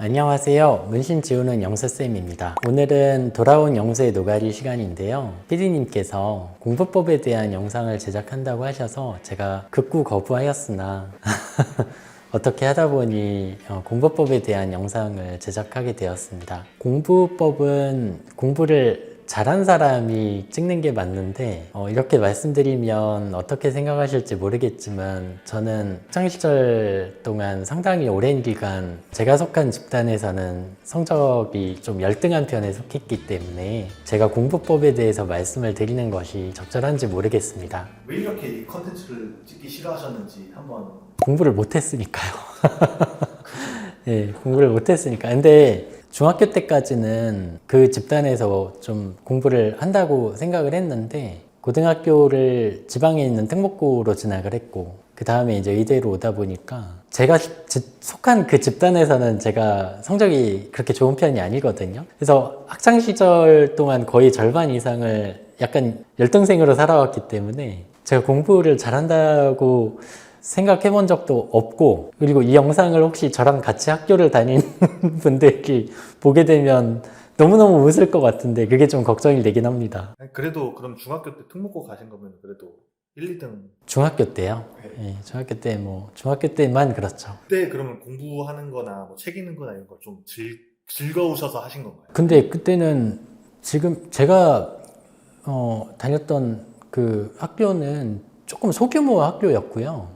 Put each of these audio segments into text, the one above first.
안녕하세요. 문신 지우는 영수쌤입니다. 오늘은 돌아온 영수의 노가리 시간인데요. PD님께서 공부법에 대한 영상을 제작한다고 하셔서 제가 극구 거부하였으나 어떻게 하다 보니 공부법에 대한 영상을 제작하게 되었습니다. 공부법은 공부를 잘한 사람이 찍는 게 맞는데 이렇게 말씀드리면 어떻게 생각하실지 모르겠지만 저는 학창시절 동안 상당히 오랜 기간 제가 속한 집단에서는 성적이 좀 열등한 편에 속했기 때문에 제가 공부법에 대해서 말씀을 드리는 것이 적절한지 모르겠습니다. 왜 이렇게 이 컨텐츠를 찍기 싫어하셨는지 한번. 공부를 못했으니까요. 네, 공부를 못했으니까. 근데 중학교 때까지는 그 집단에서 좀 공부를 한다고 생각을 했는데 고등학교를 지방에 있는 특목고로 진학을 했고 그 다음에 이제 의대로 오다 보니까 제가 속한 그 집단에서는 제가 성적이 그렇게 좋은 편이 아니거든요. 그래서 학창시절 동안 거의 절반 이상을 약간 열등생으로 살아왔기 때문에 제가 공부를 잘한다고 생각해 본 적도 없고, 그리고 이 영상을 혹시 저랑 같이 학교를 다니는 분들이 보게 되면 너무너무 웃을 것 같은데 그게 좀 걱정이 되긴 합니다. 그래도 그럼 중학교 때 특목고 가신 거면 그래도 1, 2등. 중학교 때요? 네, 중학교 때만 그렇죠. 그때 그러면 공부하는 거나 뭐 책 읽는 거나 이런 거 좀 즐거우셔서 하신 건가요? 근데 그때는 지금 제가 다녔던 그 학교는 조금 소규모 학교였고요.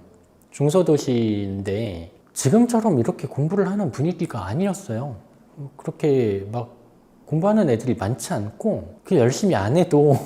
중소도시인데 지금처럼 이렇게 공부를 하는 분위기가 아니었어요. 그렇게 막 공부하는 애들이 많지 않고 그 열심히 안 해도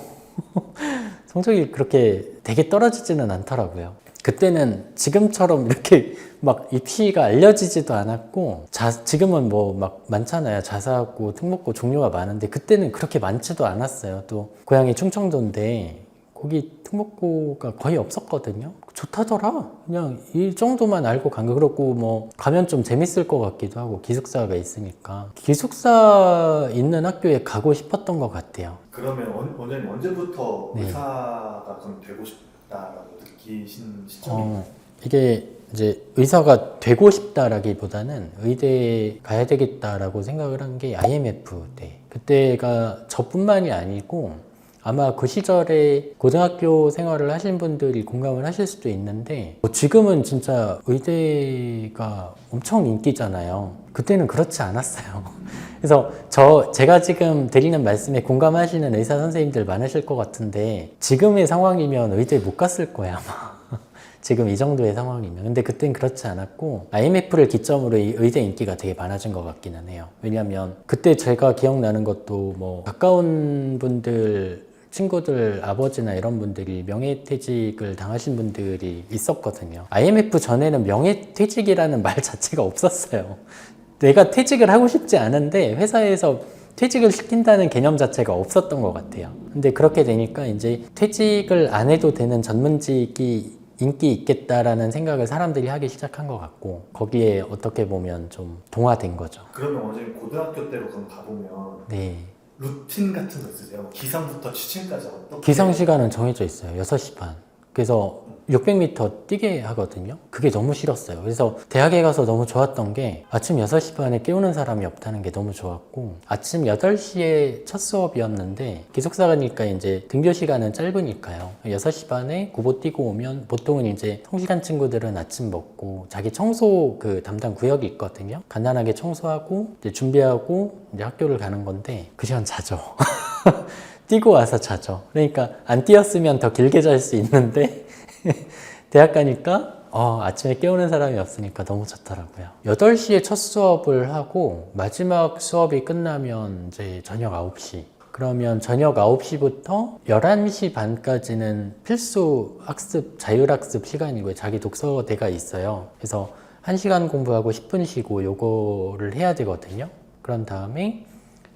성적이 그렇게 되게 떨어지지는 않더라고요. 그때는 지금처럼 이렇게 막 입시가 알려지지도 않았고 지금은 뭐 막 많잖아요. 자사고, 특목고 종류가 많은데 그때는 그렇게 많지도 않았어요. 또 고향이 충청도인데 거기 특목고가 거의 없었거든요. 좋다더라. 그냥 이 정도만 알고 간 거. 그렇고 뭐 가면 좀 재밌을 것 같기도 하고 기숙사가 있으니까 기숙사 있는 학교에 가고 싶었던 것 같아요. 그러면 원장님 언제부터 네. 의사가 그럼 되고 싶다라고 느끼신 시점이? 이게 이제 의사가 되고 싶다라기보다는 의대에 가야 되겠다라고 생각을 한 게 IMF 때. 그때가 저뿐만이 아니고 아마 그 시절에 고등학교 생활을 하신 분들이 공감을 하실 수도 있는데 지금은 진짜 의대가 엄청 인기잖아요. 그때는 그렇지 않았어요. 그래서 제가 지금 드리는 말씀에 공감하시는 의사 선생님들 많으실 것 같은데 지금의 상황이면 의대 못 갔을 거예요, 아마. 지금 이 정도의 상황이면. 근데 그땐 그렇지 않았고 IMF를 기점으로 이 의대 인기가 되게 많아진 것 같기는 해요. 왜냐하면 그때 제가 기억나는 것도 뭐 가까운 분들 친구들 아버지나 이런 분들이 명예퇴직을 당하신 분들이 있었거든요. IMF 전에는 명예퇴직이라는 말 자체가 없었어요. 내가 퇴직을 하고 싶지 않은데 회사에서 퇴직을 시킨다는 개념 자체가 없었던 것 같아요. 근데 그렇게 되니까 이제 퇴직을 안 해도 되는 전문직이 인기 있겠다라는 생각을 사람들이 하기 시작한 것 같고 거기에 어떻게 보면 좀 동화된 거죠. 그러면 원장님 고등학교 때로 그럼 가보면 네. 루틴 같은 거 있으세요? 기상부터 취침까지 어떻게? 기상 시간은 정해져 있어요. 6시 반. 그래서 600m 뛰게 하거든요. 그게 너무 싫었어요. 그래서 대학에 가서 너무 좋았던 게 아침 6시 반에 깨우는 사람이 없다는 게 너무 좋았고 아침 8시에 첫 수업이었는데 기숙사 가니까 이제 등교 시간은 짧으니까요. 6시 반에 구보 뛰고 오면 보통은 이제 성실한 친구들은 아침 먹고 자기 청소 그 담당 구역이 있거든요. 간단하게 청소하고 이제 준비하고 이제 학교를 가는 건데 그 시간 자죠. 뛰고 와서 자죠. 그러니까 안 뛰었으면 더 길게 잘 수 있는데 대학 가니까 아침에 깨우는 사람이 없으니까 너무 좋더라고요. 8시에 첫 수업을 하고 마지막 수업이 끝나면 이제 저녁 9시. 그러면 저녁 9시부터 11시 반까지는 필수 학습, 자율학습 시간이고요. 자기 독서대가 있어요. 그래서 1시간 공부하고 10분 쉬고 요거를 해야 되거든요. 그런 다음에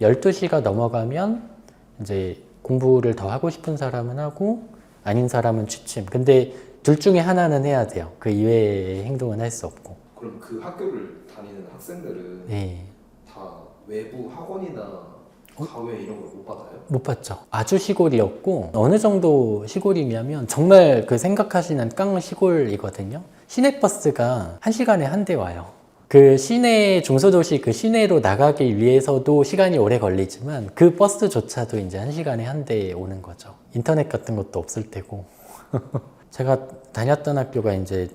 12시가 넘어가면 이제 공부를 더 하고 싶은 사람은 하고 아닌 사람은 취침. 근데 둘 중에 하나는 해야 돼요. 그 이외의 행동은 할 수 없고. 그럼 그 학교를 다니는 학생들은 네. 다 외부 학원이나 과외 이런 걸 못 받아요? 못 봤죠. 아주 시골이었고 어느 정도 시골이냐면 정말 그 생각하시는 깡 시골이거든요. 시내버스가 1시간에 한 대 와요. 그 시내, 중소도시 그 시내로 나가기 위해서도 시간이 오래 걸리지만 그 버스조차도 이제 1시간에 한 대 오는 거죠. 인터넷 같은 것도 없을 테고. 제가 다녔던 학교가 이제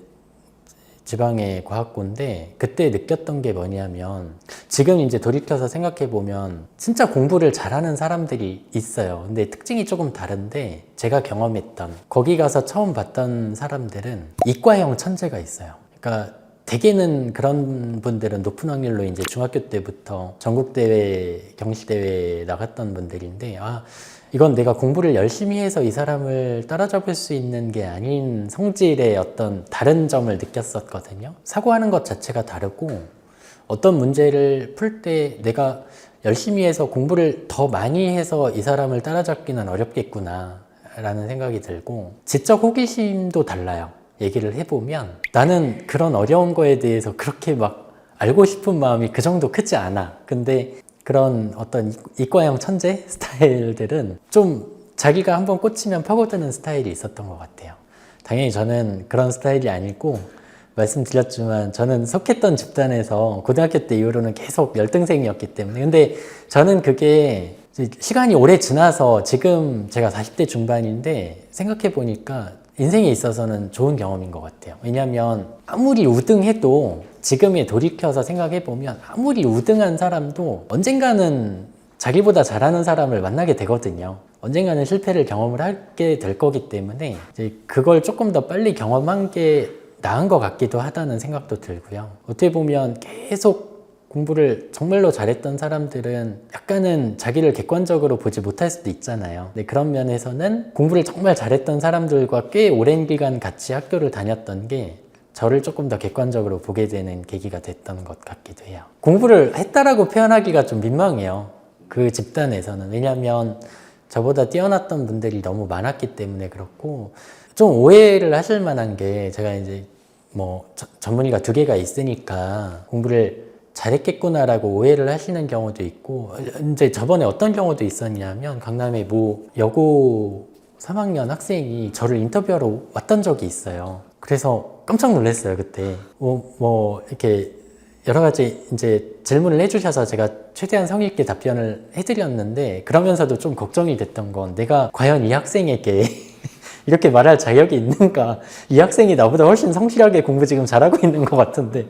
지방의 과학고인데 그때 느꼈던 게 뭐냐면 지금 이제 돌이켜서 생각해 보면 진짜 공부를 잘하는 사람들이 있어요. 근데 특징이 조금 다른데 제가 경험했던 거기 가서 처음 봤던 사람들은 이과형 천재가 있어요. 그러니까 대개는 그런 분들은 높은 확률로 이제 중학교 때부터 전국대회, 경시대회 나갔던 분들인데 이건 내가 공부를 열심히 해서 이 사람을 따라잡을 수 있는 게 아닌 성질의 어떤 다른 점을 느꼈었거든요. 사고하는 것 자체가 다르고 어떤 문제를 풀 때 내가 열심히 해서 공부를 더 많이 해서 이 사람을 따라잡기는 어렵겠구나 라는 생각이 들고 지적 호기심도 달라요. 얘기를 해보면 나는 그런 어려운 거에 대해서 그렇게 막 알고 싶은 마음이 그 정도 크지 않아. 근데 그런 어떤 이과형 천재 스타일들은 좀 자기가 한번 꽂히면 파고드는 스타일이 있었던 것 같아요. 당연히 저는 그런 스타일이 아니고 말씀드렸지만 저는 속했던 집단에서 고등학교 때 이후로는 계속 열등생이었기 때문에 근데 저는 그게 시간이 오래 지나서 지금 제가 40대 중반인데 생각해 보니까 인생에 있어서는 좋은 경험인 것 같아요. 왜냐하면 아무리 우등해도 지금에 돌이켜서 생각해보면 아무리 우등한 사람도 언젠가는 자기보다 잘하는 사람을 만나게 되거든요. 언젠가는 실패를 경험을 하게 될 거기 때문에 이제 그걸 조금 더 빨리 경험한 게 나은 것 같기도 하다는 생각도 들고요. 어떻게 보면 계속 공부를 정말로 잘했던 사람들은 약간은 자기를 객관적으로 보지 못할 수도 있잖아요. 근데 그런 면에서는 공부를 정말 잘했던 사람들과 꽤 오랜 기간 같이 학교를 다녔던 게 저를 조금 더 객관적으로 보게 되는 계기가 됐던 것 같기도 해요. 공부를 했다라고 표현하기가 좀 민망해요. 그 집단에서는. 왜냐하면 저보다 뛰어났던 분들이 너무 많았기 때문에 그렇고 좀 오해를 하실 만한 게 제가 이제 뭐 전문의가 2개가 있으니까 공부를 잘했겠구나라고 오해를 하시는 경우도 있고 이제 저번에 어떤 경우도 있었냐면 강남의 모 여고 3학년 학생이 저를 인터뷰하러 왔던 적이 있어요. 그래서 깜짝 놀랐어요 그때. 이렇게 여러 가지 이제 질문을 해주셔서 제가 최대한 성의 있게 답변을 해드렸는데 그러면서도 좀 걱정이 됐던 건 내가 과연 이 학생에게 이렇게 말할 자격이 있는가? 이 학생이 나보다 훨씬 성실하게 공부 지금 잘하고 있는 것 같은데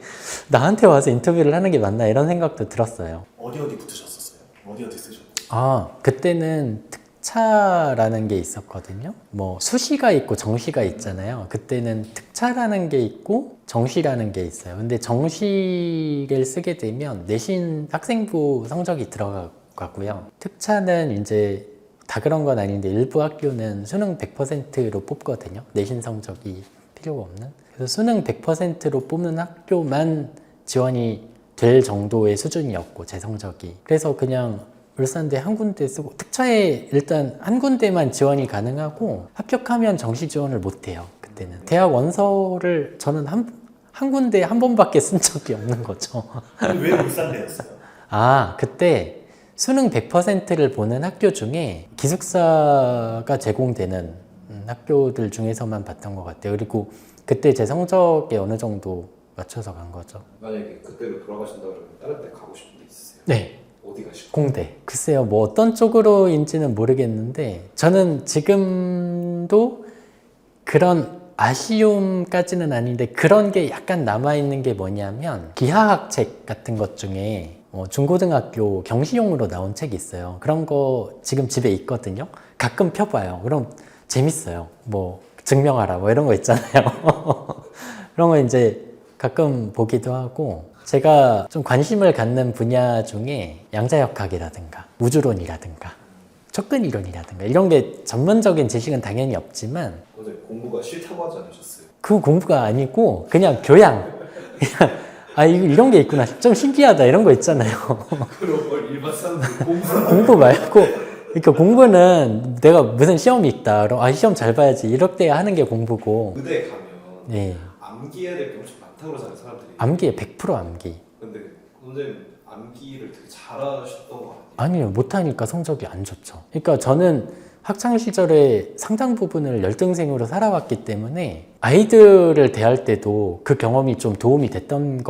나한테 와서 인터뷰를 하는 게 맞나 이런 생각도 들었어요. 어디 붙으셨었어요? 어디 쓰셨고? 그때는 특차라는 게 있었거든요. 뭐 수시가 있고 정시가 있잖아요. 그때는 특차라는 게 있고 정시라는 게 있어요. 근데 정시를 쓰게 되면 내신 학생부 성적이 들어가고요. 특차는 이제 다 그런 건 아닌데 일부 학교는 수능 100%로 뽑거든요. 내신 성적이 필요가 없는. 그래서 수능 100%로 뽑는 학교만 지원이 될 정도의 수준이었고 제 성적이. 그래서 그냥 울산대 한 군데 쓰고 특차에 일단 한 군데만 지원이 가능하고 합격하면 정시 지원을 못 해요. 그때는. 대학 원서를 저는 한 군데 한 번밖에 쓴 적이 없는 거죠. 왜 울산대였어요? 그때 수능 100%를 보는 학교 중에 기숙사가 제공되는 학교들 중에서만 봤던 것 같아요. 그리고 그때 제 성적에 어느 정도 맞춰서 간 거죠. 만약에 그때로 돌아가신다 그러면 다른 데 가고 싶은 데 있으세요? 네. 어디 가시고? 공대. 글쎄요, 뭐 어떤 쪽으로인지는 모르겠는데 저는 지금도 그런 아쉬움까지는 아닌데 그런 게 약간 남아있는 게 뭐냐면 기하학 책 같은 것 중에 중고등학교 경시용으로 나온 책이 있어요. 그런 거 지금 집에 있거든요. 가끔 펴봐요. 그럼 재밌어요. 뭐 증명하라 뭐 이런 거 있잖아요. 그런 거 이제 가끔 보기도 하고 제가 좀 관심을 갖는 분야 중에 양자역학이라든가 우주론이라든가 척근이론이라든가 이런 게 전문적인 지식은 당연히 없지만 어제 공부가 싫다고 하지 않으셨어요? 그 공부가 아니고 그냥 교양. 그냥 이런 게 있구나. 좀 신기하다. 이런 거 있잖아요. 그런 걸 일반 사람들이 공부 말고, 그러니까 공부는 내가 무슨 시험이 있다. 그럼 시험 잘 봐야지. 이렇게 하는 게 공부고. 의대에 가면 네. 암기해야 될 게 엄청 많다고 그러잖아요, 사람들이. 암기에 100% 암기. 근데 선생님 암기를 되게 잘하셨던 것 같아요. 아니요. 못하니까 성적이 안 좋죠. 그러니까 저는 학창 시절에 상당 부분을 열등생으로 살아왔기 때문에 아이들을 대할 때도 그 경험이 좀 도움이 되는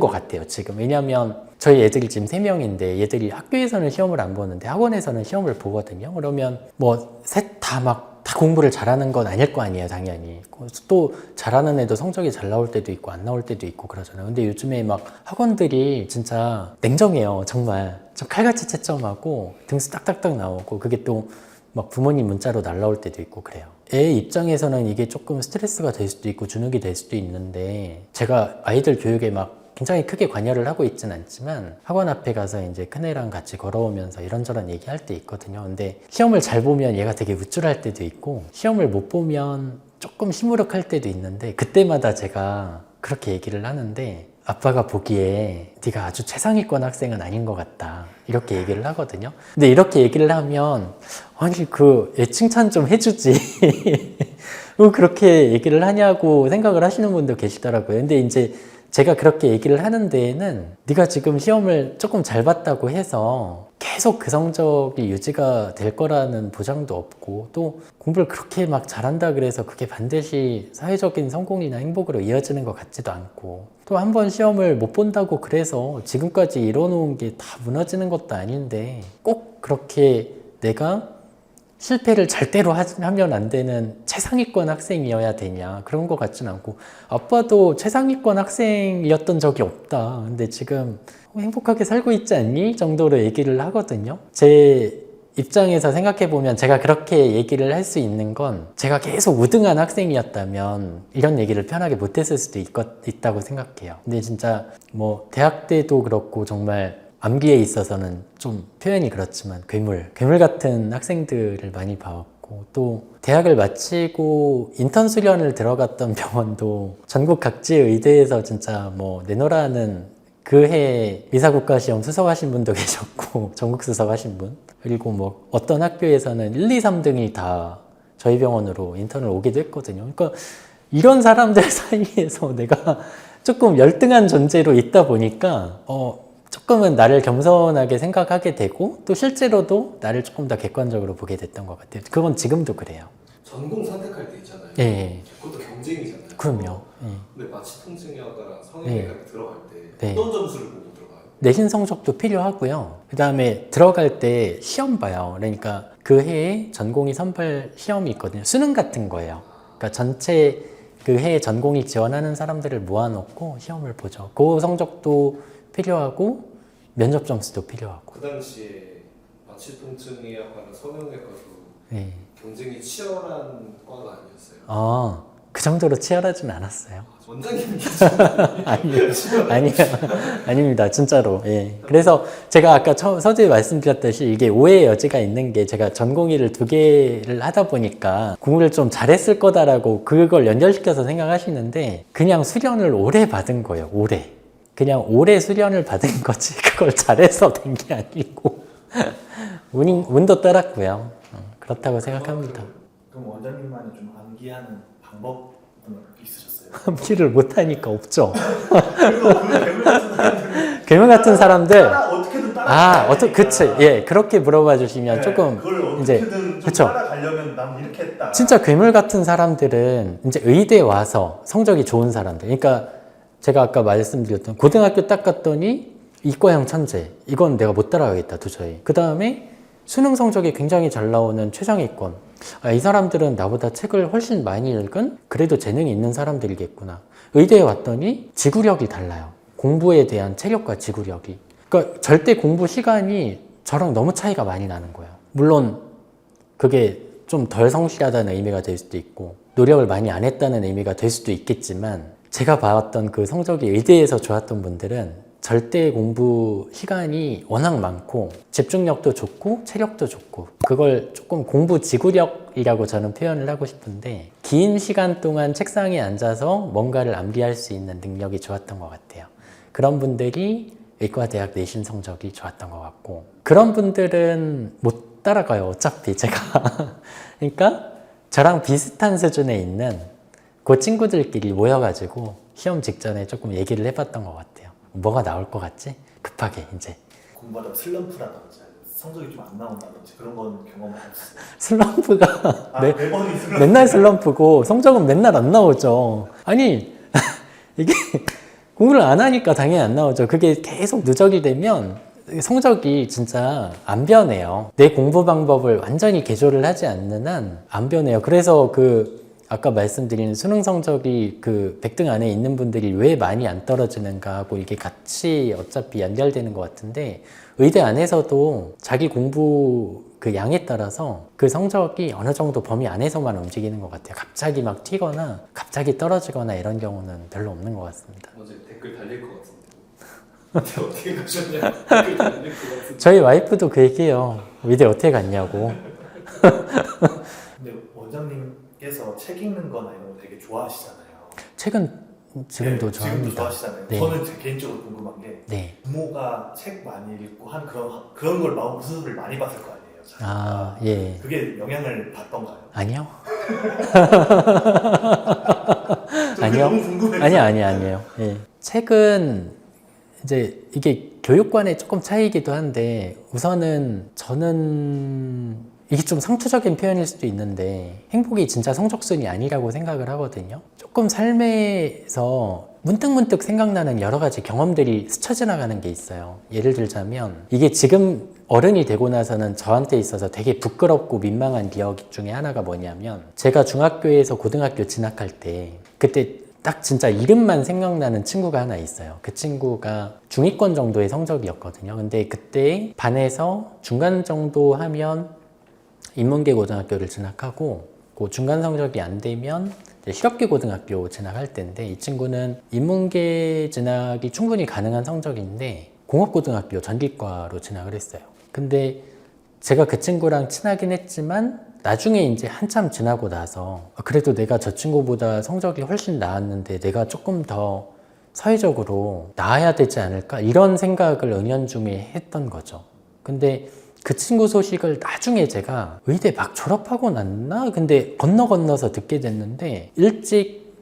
것 같아요, 지금. 왜냐하면 저희 애들이 지금 3명인데 얘들이 학교에서는 시험을 안 보는데 학원에서는 시험을 보거든요. 그러면 뭐 셋 다 공부를 잘하는 건 아닐 거 아니에요, 당연히. 또 잘하는 애도 성적이 잘 나올 때도 있고 안 나올 때도 있고 그러잖아요. 근데 요즘에 막 학원들이 진짜 냉정해요, 정말. 좀 칼같이 채점하고 등수 딱딱딱 나오고 그게 또 막 부모님 문자로 날라올 때도 있고 그래요. 애 입장에서는 이게 조금 스트레스가 될 수도 있고 주눅이 될 수도 있는데 제가 아이들 교육에 막 굉장히 크게 관여를 하고 있진 않지만 학원 앞에 가서 이제 큰애랑 같이 걸어오면서 이런저런 얘기할 때 있거든요. 근데 시험을 잘 보면 얘가 되게 우쭐할 때도 있고 시험을 못 보면 조금 시무룩할 때도 있는데 그때마다 제가 그렇게 얘기를 하는데 아빠가 보기에 네가 아주 최상위권 학생은 아닌 것 같다 이렇게 얘기를 하거든요. 근데 이렇게 얘기를 하면 아니 그 애 칭찬 좀 해주지 왜 그렇게 얘기를 하냐고 생각을 하시는 분도 계시더라고요. 근데 이제 제가 그렇게 얘기를 하는 데에는 네가 지금 시험을 조금 잘 봤다고 해서 계속 그 성적이 유지가 될 거라는 보장도 없고 또 공부를 그렇게 막 잘한다 그래서 그게 반드시 사회적인 성공이나 행복으로 이어지는 것 같지도 않고 또 한 번 시험을 못 본다고 그래서 지금까지 이뤄놓은 게 다 무너지는 것도 아닌데 꼭 그렇게 내가 실패를 절대로 하면 안 되는 최상위권 학생이어야 되냐 그런 것 같진 않고 아빠도 최상위권 학생이었던 적이 없다 근데 지금 행복하게 살고 있지 않니? 정도로 얘기를 하거든요. 제 입장에서 생각해보면 제가 그렇게 얘기를 할 수 있는 건 제가 계속 우등한 학생이었다면 이런 얘기를 편하게 못했을 수도 있다고 생각해요. 근데 진짜 뭐 대학 때도 그렇고 정말 암기에 있어서는 좀 표현이 그렇지만 괴물 같은 학생들을 많이 봐왔고 또 대학을 마치고 인턴 수련을 들어갔던 병원도 전국 각지의 의대에서 진짜 뭐 내노라는 그 해 의사국가시험 수석하신 분도 계셨고 전국 수석하신 분 그리고 뭐 어떤 학교에서는 1, 2, 3등이 다 저희 병원으로 인턴을 오기도 했거든요. 그러니까 이런 사람들 사이에서 내가 조금 열등한 존재로 있다 보니까 조금은 나를 겸손하게 생각하게 되고 또 실제로도 나를 조금 더 객관적으로 보게 됐던 것 같아요. 그건 지금도 그래요. 전공 선택할 때 있잖아요. 예. 그것도 경쟁이잖아요. 그럼요. 예. 근데 마취통증의학과랑 성형외과를 들어갈 때 네. 어떤 점수를 보고 들어가요? 내신 성적도 필요하고요. 그 다음에 들어갈 때 시험 봐요. 그러니까 그 해에 전공의 선발 시험이 있거든요. 수능 같은 거예요. 그러니까 전체 그 해에 전공의 지원하는 사람들을 모아놓고 시험을 보죠. 그 성적도 필요하고 면접 점수도 필요하고. 그 당시에 마취통증의학과랑 성형외과도 네. 경쟁이 치열한 과가 아니었어요? 그 정도로 치열하진 않았어요. 원장님 아니요. 아닙니다. 진짜로. 예. 그래서 제가 아까 서두에 말씀드렸듯이 이게 오해의 여지가 있는 게 제가 전공의를 2개를 하다 보니까 공부를 좀 잘했을 거다라고 그걸 연결시켜서 생각하시는데 그냥 수련을 오래 받은 거예요. 그냥 오래 수련을 받은 거지 그걸 잘해서 된 게 아니고 운도 따랐고요. 그렇다고 생각합니다. 그럼 원장님만의 좀 암기하는 방법은 있으셨어요? 암기를 못하니까 없죠. 그리고 그 괴물 같은 사람들은 괴물 같은 사람들 어떻게든 따라 그치. 예, 그렇게 물어봐 주시면 조금 그걸 이제 어떻게든 좀 그쵸. 따라가려면 난 이렇게 했다. 진짜 괴물 같은 사람들은 이제 의대 와서 성적이 좋은 사람들. 그러니까 제가 아까 말씀드렸던 고등학교 딱 갔더니 이과형 천재. 이건 내가 못 따라가겠다 도저히. 그 다음에 수능 성적이 굉장히 잘 나오는 최상위권. 이 사람들은 나보다 책을 훨씬 많이 읽은 그래도 재능이 있는 사람들이겠구나. 의대에 왔더니 지구력이 달라요. 공부에 대한 체력과 지구력이. 그러니까 절대 공부 시간이 저랑 너무 차이가 많이 나는 거예요. 물론 그게 좀 덜 성실하다는 의미가 될 수도 있고 노력을 많이 안 했다는 의미가 될 수도 있겠지만 제가 봐왔던 그 성적이 의대에서 좋았던 분들은 절대 공부 시간이 워낙 많고 집중력도 좋고 체력도 좋고 그걸 조금 공부 지구력이라고 저는 표현을 하고 싶은데 긴 시간 동안 책상에 앉아서 뭔가를 암기할 수 있는 능력이 좋았던 것 같아요. 그런 분들이 의과대학 내신 성적이 좋았던 것 같고 그런 분들은 못 따라가요. 어차피 제가 그러니까 저랑 비슷한 수준에 있는 그 친구들끼리 모여가지고 시험 직전에 조금 얘기를 해봤던 것 같아요. 뭐가 나올 것 같지? 급하게 이제 공부하다 슬럼프라든지 성적이 좀 안 나온다든지 그런 건 경험 없었어요? 슬럼프가 네, 매번이 슬럼프. 맨날 슬럼프고 성적은 맨날 안 나오죠. 아니 이게 공부를 안 하니까 당연히 안 나오죠. 그게 계속 누적이 되면 성적이 진짜 안 변해요. 내 공부 방법을 완전히 개조를 하지 않는 한 안 변해요. 그래서 아까 말씀드린 수능 성적이 100등 안에 있는 분들이 왜 많이 안 떨어지는가 하고 이게 같이 어차피 연결되는 것 같은데, 의대 안에서도 자기 공부 양에 따라서 그 성적이 어느 정도 범위 안에서만 움직이는 것 같아요. 갑자기 막 튀거나 갑자기 떨어지거나 이런 경우는 별로 없는 것 같습니다. 어제 댓글 달릴 것 같은데. 근데 어떻게 가셨냐? 댓글 달릴 것 같은데. 저희 와이프도 그 얘기해요. 의대 어떻게 갔냐고. 근데 원장님께서 책 읽는 거나 이런 거 되게 좋아하시잖아요. 책은 지금도 네, 지금도 좋아합니다. 좋아하시잖아요. 네. 저는 제 개인적으로 궁금한 게 네. 부모가 책 많이 읽고 한 그런 걸 모습을 많이 봤을 거 아니에요. 자기가. 아, 예. 그게 영향을 받던가요? 아니요. 저 그게 아니요. 너무 궁금해요. 아니에요. 예. 책은 이제 이게 교육관의 조금 차이이기도 한데, 우선은 저는 이게 좀 상투적인 표현일 수도 있는데 행복이 진짜 성적순이 아니라고 생각을 하거든요. 조금 삶에서 문득문득 생각나는 여러 가지 경험들이 스쳐 지나가는 게 있어요. 예를 들자면 이게 지금 어른이 되고 나서는 저한테 있어서 되게 부끄럽고 민망한 기억 중에 하나가 뭐냐면, 제가 중학교에서 고등학교 진학할 때 그때 딱 진짜 이름만 생각나는 친구가 하나 있어요. 그 친구가 중위권 정도의 성적이었거든요. 근데 그때 반에서 중간 정도 하면 인문계 고등학교를 진학하고, 그 중간 성적이 안 되면 실업계 고등학교 진학할 때인데, 이 친구는 인문계 진학이 충분히 가능한 성적인데 공업고등학교 전기과로 진학을 했어요. 근데 제가 그 친구랑 친하긴 했지만 나중에 이제 한참 지나고 나서 그래도 내가 저 친구보다 성적이 훨씬 나았는데 내가 조금 더 사회적으로 나아야 되지 않을까, 이런 생각을 은연중에 했던 거죠. 근데 그 친구 소식을 나중에 제가 의대 막 졸업하고 났나? 근데 건너서 듣게 됐는데, 일찍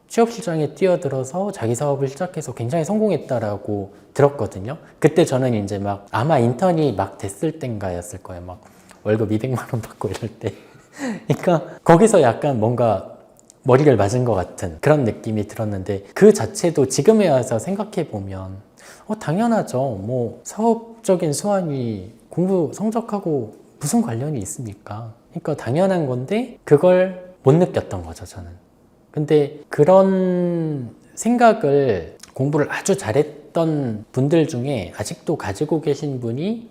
취업시장에 뛰어들어서 자기 사업을 시작해서 굉장히 성공했다라고 들었거든요. 그때 저는 이제 막 아마 인턴이 막 됐을 땐가였을 거예요. 막 월급 200만 원 받고 이럴 때. 그러니까 거기서 약간 뭔가 머리를 맞은 것 같은 그런 느낌이 들었는데, 그 자체도 지금에 와서 생각해 보면 당연하죠. 뭐 사업적인 수완이 공부 성적하고 무슨 관련이 있습니까? 그러니까 당연한 건데 그걸 못 느꼈던 거죠, 저는. 근데 그런 생각을 공부를 아주 잘했던 분들 중에 아직도 가지고 계신 분이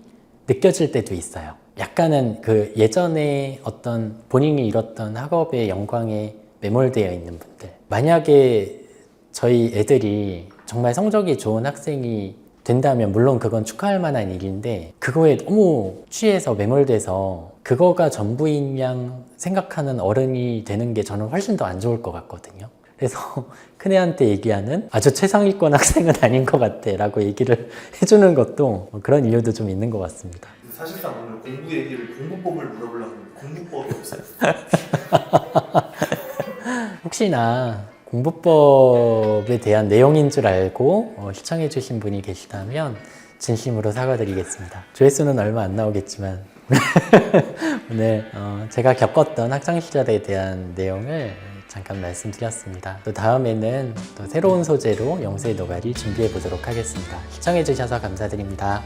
느껴질 때도 있어요. 약간은 예전에 어떤 본인이 이뤘던 학업의 영광에 매몰되어 있는 분들. 만약에 저희 애들이 정말 성적이 좋은 학생이 된다면 물론 그건 축하할 만한 일인데, 그거에 너무 취해서 매몰돼서 그거가 전부인 양 생각하는 어른이 되는 게 저는 훨씬 더 안 좋을 것 같거든요. 그래서 큰애한테 얘기하는 아주 최상위권 학생은 아닌 것 같아 라고 얘기를 해주는 것도 그런 이유도 좀 있는 것 같습니다. 사실상 오늘 공부 얘기를 공부법을 물어보려고 했는데 공부법이 없어요. 혹시나 공부법에 대한 내용인 줄 알고 시청해 주신 분이 계시다면 진심으로 사과드리겠습니다. 조회수는 얼마 안 나오겠지만 오늘 제가 겪었던 학창시절에 대한 내용을 잠깐 말씀드렸습니다. 또 다음에는 또 새로운 소재로 영세의 노가리 준비해 보도록 하겠습니다. 시청해 주셔서 감사드립니다.